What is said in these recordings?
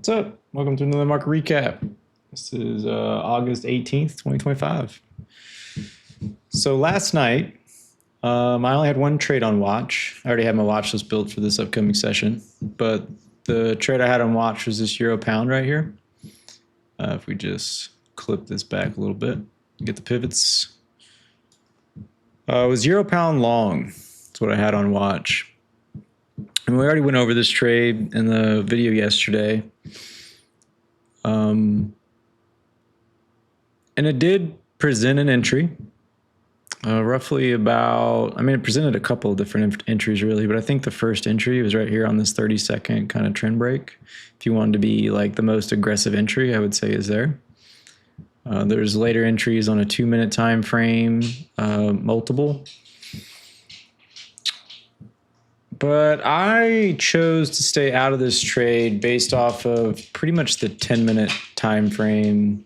What's up? Welcome to another market recap. This is August 18th, 2025. So last night, I only had one trade on watch. I already had my watch list built for this upcoming session, but the trade I had on watch was this euro pound right here. If we just clip this back a little bit, get the pivots. It was euro pound long. That's what I had on watch. And we already went over this trade in the video yesterday. And it did present an entry, roughly about, it presented a couple of different entries really, but I think the first entry was right here on this 30-second kind of trend break. If you wanted to be like the most aggressive entry, I would say is there. There's later entries on a 2-minute time frame, multiple. But I chose to stay out of this trade based off of pretty much the 10-minute time frame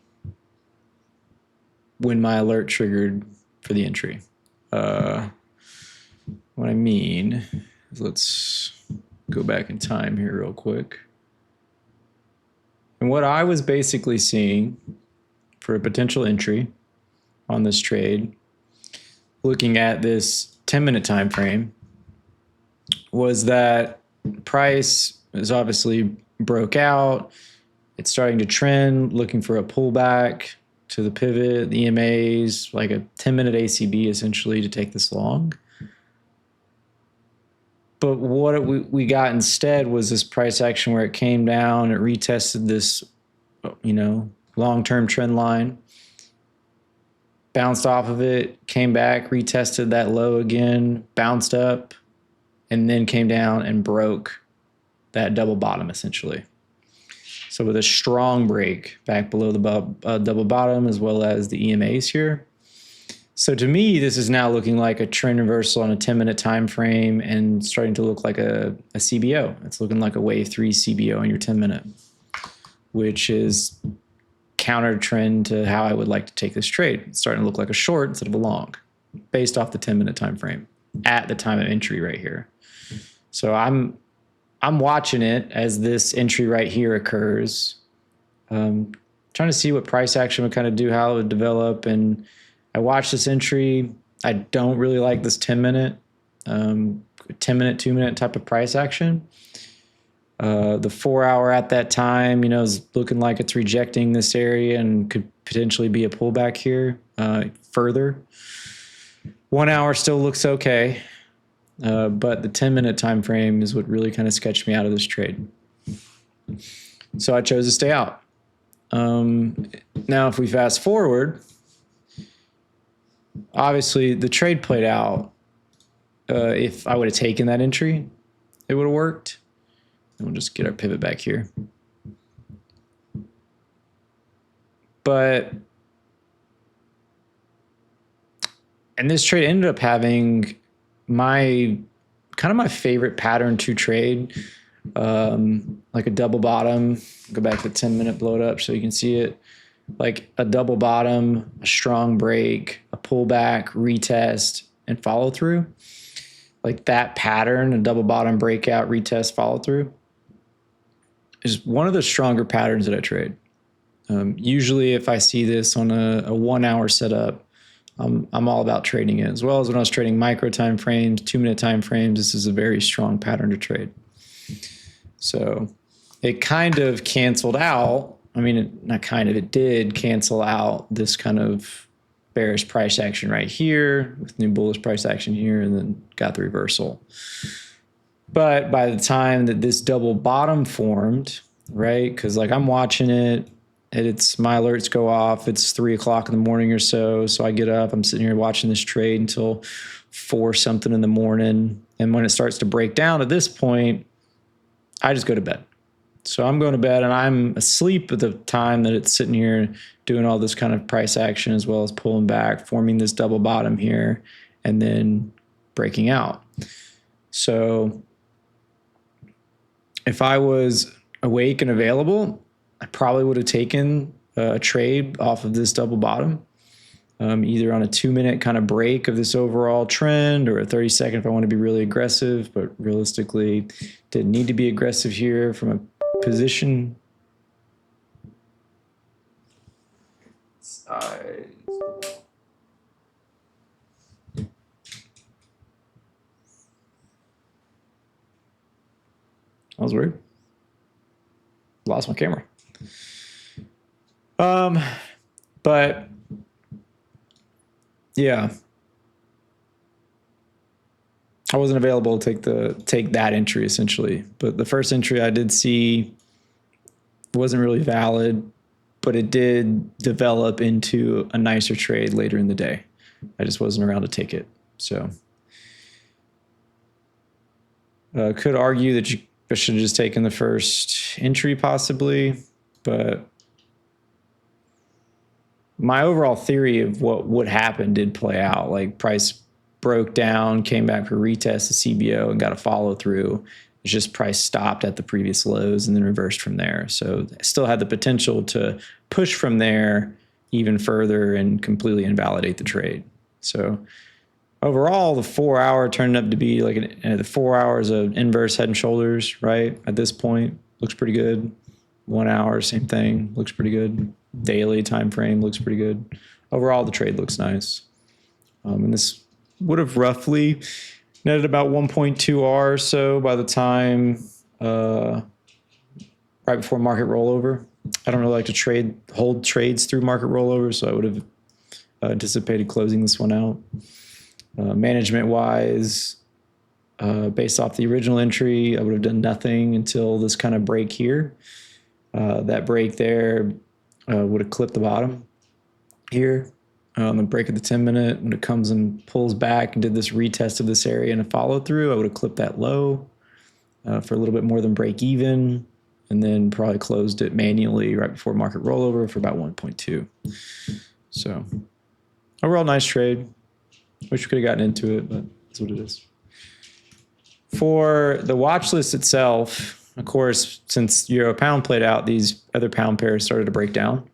when my alert triggered for the entry. What I mean is, let's go back in time here real quick. And what I was basically seeing for a potential entry on this trade, looking at this 10-minute time frame, was that price is obviously broke out. It's starting to trend, looking for a pullback to the pivot, the EMAs, like a 10-minute ACB essentially to take this long. But what we got instead was this price action where it came down, it retested this, long-term trend line, bounced off of it, came back, retested that low again, bounced up, and then came down and broke that double bottom essentially. So with a strong break back below the double bottom as well as the EMAs here. So to me, this is now looking like a trend reversal on a 10-minute time frame and starting to look like a CBO. It's looking like a wave 3 CBO on your 10-minute, which is counter trend to how I would like to take this trade. It's starting to look like a short instead of a long based off the 10-minute time frame at the time of entry right here. So I'm watching it as this entry right here occurs, trying to see what price action would kind of do, how it would develop. And I watched this entry. I don't really like this 10-minute, 10-minute, 2-minute type of price action. The 4-hour at that time, is looking like it's rejecting this area and could potentially be a pullback here further. 1 hour still looks okay. But the 10-minute time frame is what really kind of sketched me out of this trade. So I chose to stay out. Now, if we fast forward, obviously the trade played out. If I would have taken that entry, it would have worked. And we'll just get our pivot back here. And this trade ended up having my favorite pattern to trade, like a double bottom. Go back to the 10-minute, blow it up so you can see it. Like a double bottom, a strong break, a pullback, retest, and follow through. Like that pattern, a double bottom, breakout, retest, follow through, is one of the stronger patterns that I trade. Usually if I see this on a 1-hour setup, I'm all about trading it, as well as when I was trading micro time frames, 2-minute time frames. This is a very strong pattern to trade. So it kind of canceled out. It did cancel out this kind of bearish price action right here with new bullish price action here, and then got the reversal. But by the time that this double bottom formed, right, because like I'm watching it, it's my alerts go off. It's 3 o'clock in the morning or so. So I get up, I'm sitting here watching this trade until 4 something in the morning. And when it starts to break down at this point, I just go to bed. So I'm going to bed and I'm asleep at the time that it's sitting here doing all this kind of price action, as well as pulling back, forming this double bottom here, and then breaking out. So if I was awake and available, I probably would have taken a trade off of this double bottom, either on a 2-minute kind of break of this overall trend, or a 30-second if I want to be really aggressive. But realistically, didn't need to be aggressive here from a position Size. That was weird. Lost my camera. But yeah, I wasn't available to take that entry essentially. But the first entry I did see wasn't really valid, but it did develop into a nicer trade later in the day. I just wasn't around to take it. So could argue that I should have just taken the first entry possibly, but my overall theory of what would happen did play out. Like price broke down, came back for retest the CBO and got a follow through. It's just price stopped at the previous lows and then reversed from there. So I still had the potential to push from there even further and completely invalidate the trade. So overall, the 4 hour turned up to be like the 4 hours of inverse head and shoulders, right? At this point, looks pretty good. 1 hour, same thing, looks pretty good. Daily time frame looks pretty good. Overall, the trade looks nice. And this would have roughly netted about 1.2 R or so by the time right before market rollover. I don't really like to hold trades through market rollover, so I would have anticipated closing this one out. Management wise, based off the original entry, I would have done nothing until this kind of break here. That break there would have clipped the bottom here. The break of the 10 minute, when it comes and pulls back and did this retest of this area and a follow through, I would have clipped that low for a little bit more than break even, and then probably closed it manually right before market rollover for about 1.2. So overall, nice trade. Wish we could have gotten into it, but that's what it is. For the watch list itself, of course, since Euro Pound played out, these other pound pairs started to break down.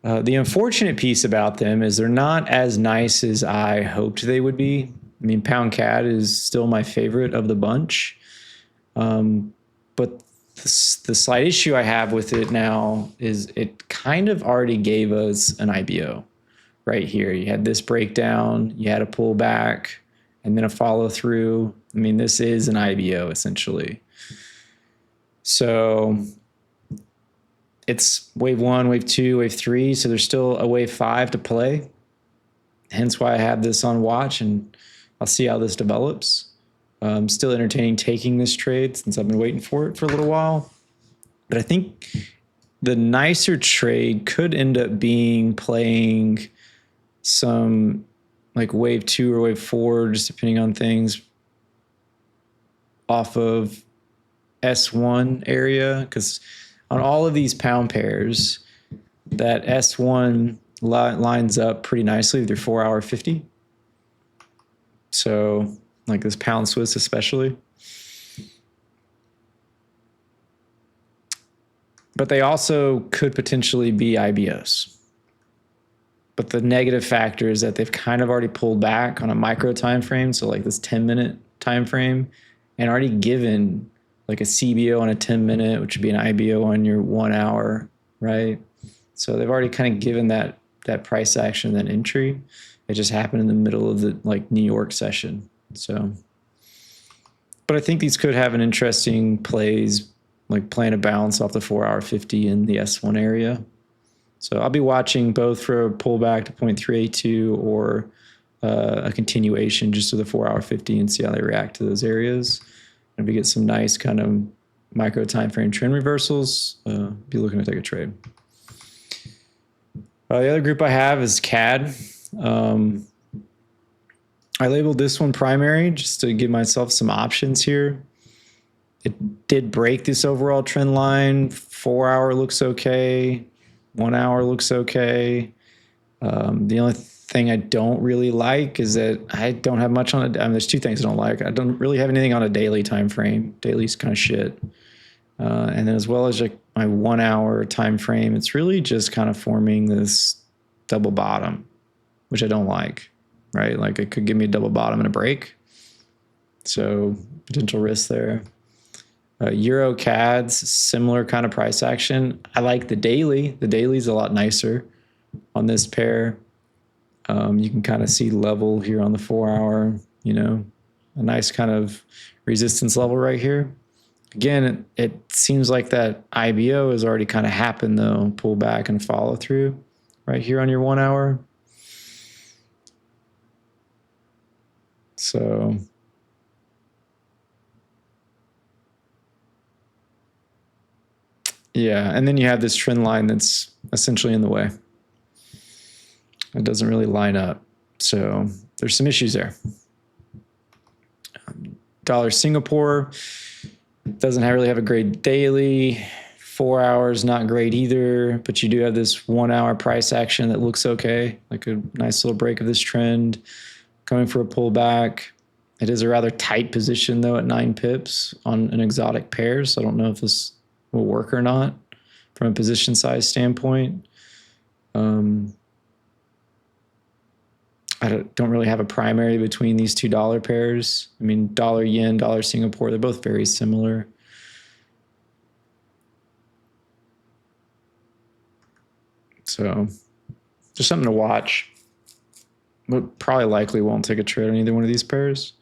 The unfortunate piece about them is they're not as nice as I hoped they would be. I mean, Pound CAD is still my favorite of the bunch. But the slight issue I have with it now is it kind of already gave us an IBO right here. You had this breakdown, you had a pullback, and then a follow through. I mean, this is an IBO essentially. So it's wave 1, wave 2, wave 3. So there's still a wave 5 to play. Hence why I have this on watch, and I'll see how this develops. I'm still entertaining taking this trade since I've been waiting for it for a little while. But I think the nicer trade could end up being playing some like wave 2 or wave 4, just depending on things, off of S1 area, because on all of these pound pairs, that S1 lines up pretty nicely with your 4 hour 50. So like this pound Swiss especially. But they also could potentially be IBOs. But the negative factor is that they've kind of already pulled back on a micro time frame, so like this 10-minute time frame, and already given like a CBO on a 10-minute, which would be an IBO on your 1 hour, right? So they've already kind of given that price action, that entry. It just happened in the middle of the like New York session. So, but I think these could have an interesting plays, like playing a bounce off the 4 hour 50 in the S1 area. So I'll be watching both for a pullback to 0.382 or a continuation just to the 4 hour 50 and see how they react to those areas. And if we get some nice kind of micro time frame trend reversals, be looking to take a trade. The other group I have is CAD. I labeled this one primary just to give myself some options here. It did break this overall trend line. 4 hour looks okay. 1 hour looks okay. The only thing I don't really like is that I don't have much on it. There's two things I don't like. I don't really have anything on a daily time frame. Daily's kind of shit. And then as well as like my 1 hour time frame, it's really just kind of forming this double bottom, which I don't like, right? Like it could give me a double bottom and a break. So potential risk there. Euro CAD's similar kind of price action. I like the daily. The daily's a lot nicer. on this pair. You can kind of see level here on the 4 hour, you know, a nice kind of resistance level right here. Again, it seems like that IBO has already kind of happened though, pull back and follow through right here on your 1 hour. So yeah, and then you have this trend line that's essentially in the way. It doesn't really line up. So there's some issues there. Dollar Singapore doesn't really have a great daily. 4 hours, not great either, but you do have this 1 hour price action that looks okay, like a nice little break of this trend, coming for a pullback. It is a rather tight position though at 9 pips on an exotic pair, so I don't know if this will work or not from a position size standpoint. I don't really have a primary between these two dollar pairs. I mean, dollar yen, dollar Singapore, they're both very similar. So just something to watch. But probably likely won't take a trade on either one of these pairs.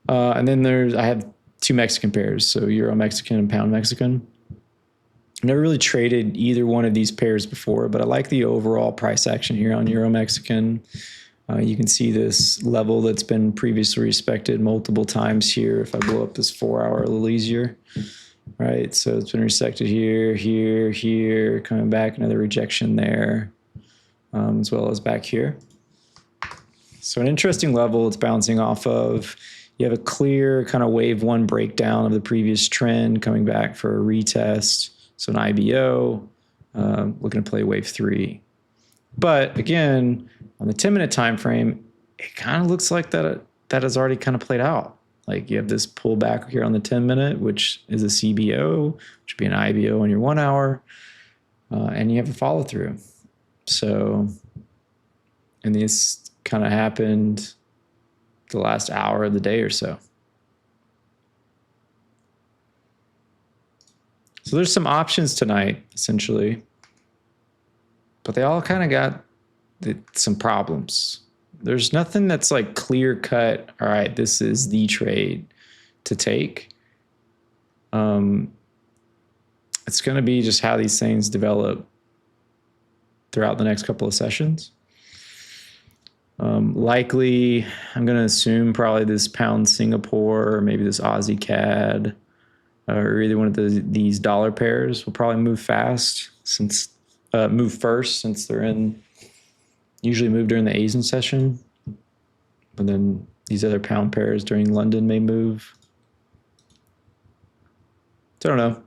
And then I have 2 Mexican pairs, so Euro Mexican and Pound Mexican. I've never really traded either one of these pairs before, but I like the overall price action here on Euro Mexican. You can see this level that's been previously respected multiple times here. If I blow up this 4 hour a little easier, right? So it's been respected here, here, here, coming back, another rejection there, as well as back here. So an interesting level it's bouncing off of. You have a clear kind of wave 1 breakdown of the previous trend coming back for a retest. So an IBO, looking to play wave 3. But again, on the 10-minute time frame, it kind of looks like that has already kind of played out. Like you have this pullback here on the 10-minute, which is a CBO, which would be an IBO on your 1 hour, and you have a follow through. So, and this kind of happened the last hour of the day or so. So there's some options tonight, essentially, but they all kind of got some problems. There's nothing that's like clear cut. All right, this is the trade to take. It's going to be just how these things develop throughout the next couple of sessions. Likely, I'm going to assume probably this Pound Singapore, or maybe this Aussie CAD, or either one of these dollar pairs will probably move first since they're usually move during the Asian session, but then these other pound pairs during London may move. So I don't know.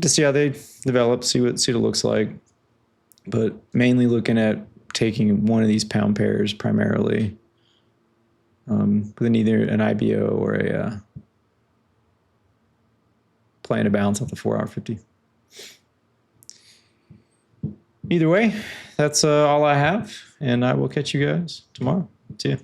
To see how they develop, see what it looks like, but mainly looking at taking one of these pound pairs primarily, within either an IBO or a playing a bounce off the 4 hour 50. Either way, that's all I have, and I will catch you guys tomorrow. See ya.